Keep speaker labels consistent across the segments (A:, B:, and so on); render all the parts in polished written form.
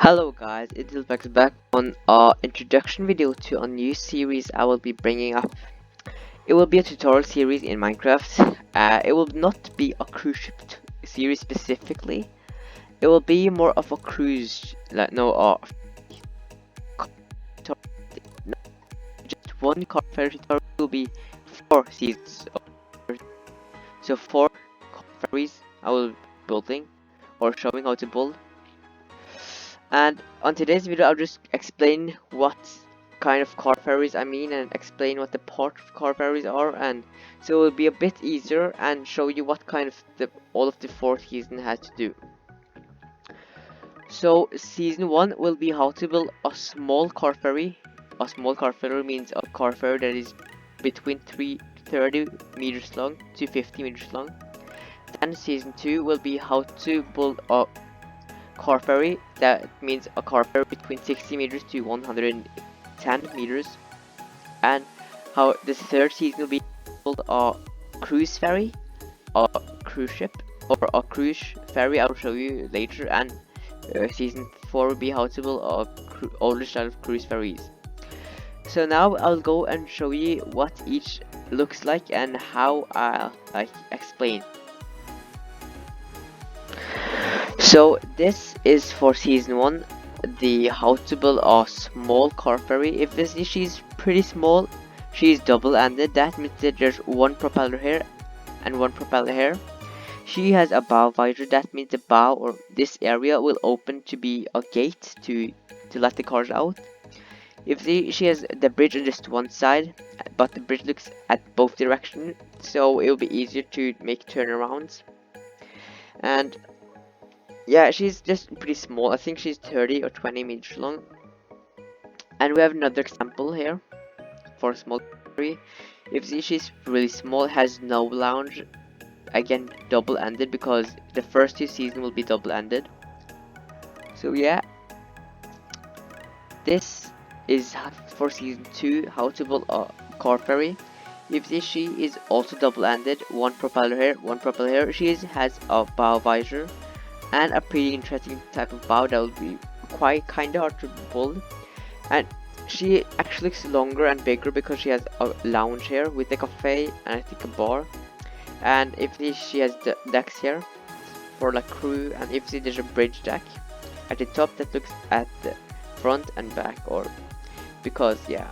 A: Hello guys, it is back on our introduction video to a new series I will be bringing up. It will be a tutorial series in Minecraft. It will not be a cruise ship series specifically. It will be more of a cruise, like no, no, just one car ferry tutorial. Will be 4 seasons. So 4 ferries I will be building or showing how to build. And on today's video, I'll just explain what kind of car ferries I mean and explain what the part of car ferries are, and so it will be a bit easier and show you what kind of all of the 4th season has to do. So season 1 will be how to build a small car ferry. A small car ferry means a car ferry that is between 30 meters long to 50 meters long. Then season 2 will be how to build a car ferry, that means a car ferry between 60 meters to 110 meters. And how the 3rd season will be called a cruise ferry, a cruise ship, or a cruise ferry. I'll show you later. And season 4 will be how to build a older style of cruise ferries. So now I'll go and show you what each looks like and how I'll explain. So this is for season 1, the how to build a small car ferry. If you see, she's pretty small, she's double-ended. That means that there's one propeller here and one propeller here. She has a bow visor. That means the bow or this area will open to be a gate to let the cars out. If she has the bridge on just one side, but the bridge looks at both directions, so it will be easier to make turnarounds. And yeah, she's just pretty small. I think she's 30 or 20 meters long. And we have another example here for a small ferry. If she's really small, has no lounge. Again, double-ended because the first 2 seasons will be double-ended. So yeah, this is for season 2, how to build a car ferry. If she is also double-ended, one propeller here, one propeller here. She has a bow visor and a pretty interesting type of bow that will be kinda hard to build. And she actually looks longer and bigger because she has a lounge here with a cafe and I think a bar. And if she has the decks here for like crew, and if there's a bridge deck at the top that looks at the front and back, or because yeah,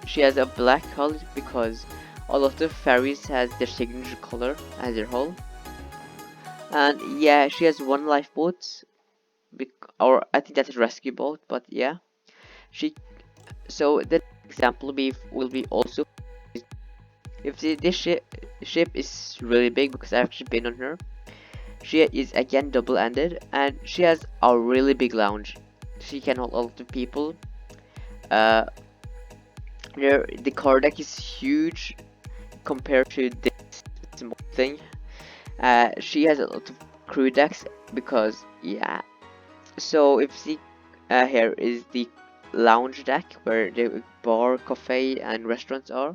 A: she has a black hull because a lot of ferries has their signature color as their hull. And yeah, she has one lifeboat, or I think that's a rescue boat, but yeah, so the example will be also, if this ship is really big because I've actually been on her. She is again double-ended and she has a really big lounge. She can hold a lot of people. The car deck is huge compared to this small thing. She has a lot of crew decks because yeah. So if see, here is the lounge deck where the bar, cafe and restaurants are.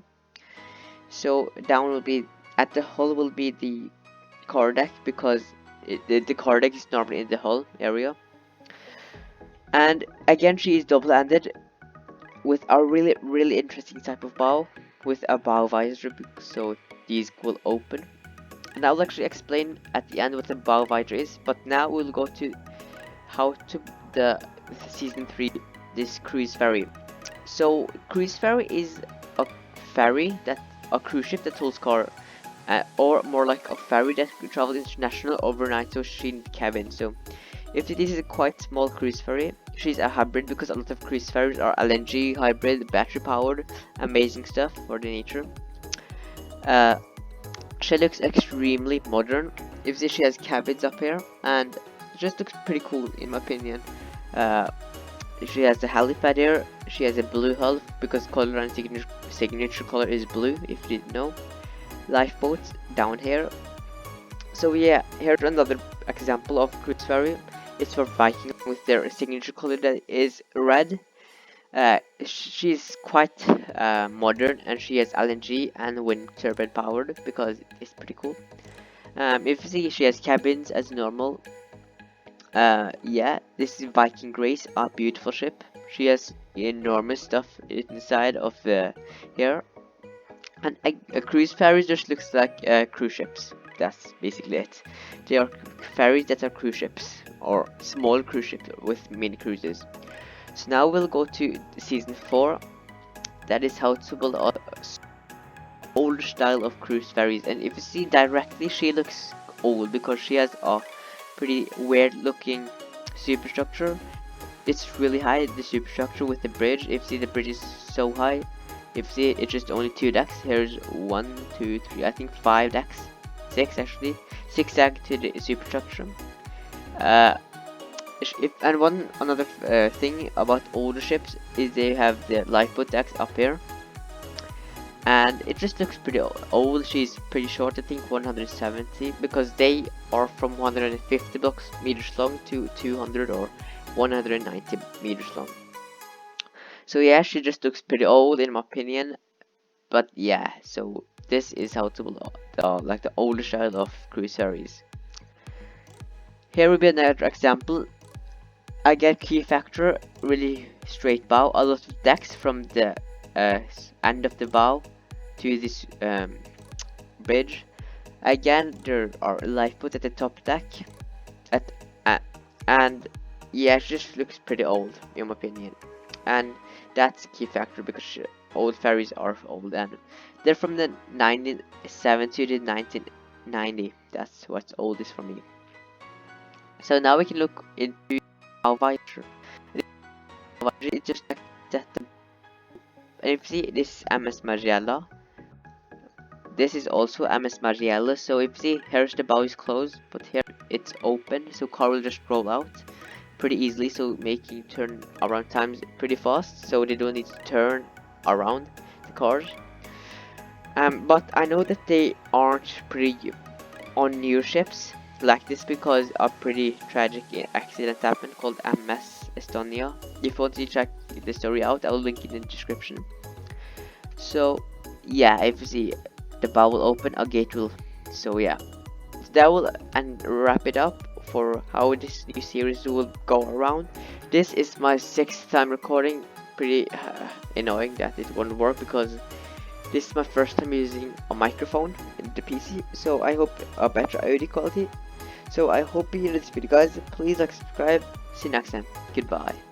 A: So down will be, at the hull will be the car deck because the car deck is normally in the hull area. And again, she is double-ended with a really interesting type of bow with a bow visor, so these will open. And I'll actually explain at the end what the bow visor is, but now we'll go to how to the season 3, this cruise ferry. So cruise ferry is a ferry, that a cruise ship that holds car, or more like a ferry that travels international overnight, so she needs cabin. So if this is a quite small cruise ferry, she's a hybrid because a lot of cruise ferries are LNG hybrid, battery powered, amazing stuff for the nature. She looks extremely modern. If she has cabins up here, and it just looks pretty cool in my opinion. She has the helipad here. She has a blue hull because color and signature color is blue, if you didn't know. Lifeboats down here. So yeah, here's another example of cruise ferry. It's for Viking with their signature color that is red. She's quite modern and she has LNG and wind turbine powered because it's pretty cool. If you see, she has cabins as normal. Yeah, this is Viking Grace, a beautiful ship. She has enormous stuff inside of the here, and a cruise ferry just looks like cruise ships. That's basically it. They are ferries that are cruise ships, or small cruise ships with mini cruises. So now we'll go to season 4. That is how to build a older style of cruise ferries, and if you see directly, she looks old because she has a pretty weird looking superstructure. It's really high, the superstructure with the bridge. If you see, the bridge is so high. If you see, it's just only 2 decks. Here's 1, 2, 3, I think 5 decks. 6 actually. 6 decks to the superstructure. And one another thing about older ships is they have the lifeboat decks up here, and it just looks pretty old. She's pretty short, I think 170, because they are from 150 meters long to 200 or 190 meters long. So yeah, she just looks pretty old in my opinion. But yeah, so this is how to build like the older style of cruise series. Here will be another example. I get key factor, really straight bow, a lot of decks from the end of the bow to this bridge. Again, there are lifeboat at the top deck, and yeah, it just looks pretty old in my opinion, and that's key factor because old ferries are old, and they're from the 1970 to 1990. That's what's oldest for me. So now we can look into our Viper. It's just like that. And if you see this MS Mariella, this is also MS Mariella. So if you see, here's the bow is closed, but here it's open, so car will just roll out pretty easily, so making turn around times pretty fast, so they don't need to turn around the cars. But I know that they aren't pretty on new ships like this because a pretty tragic accident happened called MS Estonia. If you want to check the story out, I'll link it in the description. So yeah, if you see, the bow will open, a gate will. So yeah, that will and wrap it up for how this new series will go around. This is my 6th time recording. Pretty annoying that it won't work because this is my first time using a microphone in the PC, so I hope a better audio quality. So I hope you enjoyed this video, guys. Please like, subscribe. See you next time. Goodbye.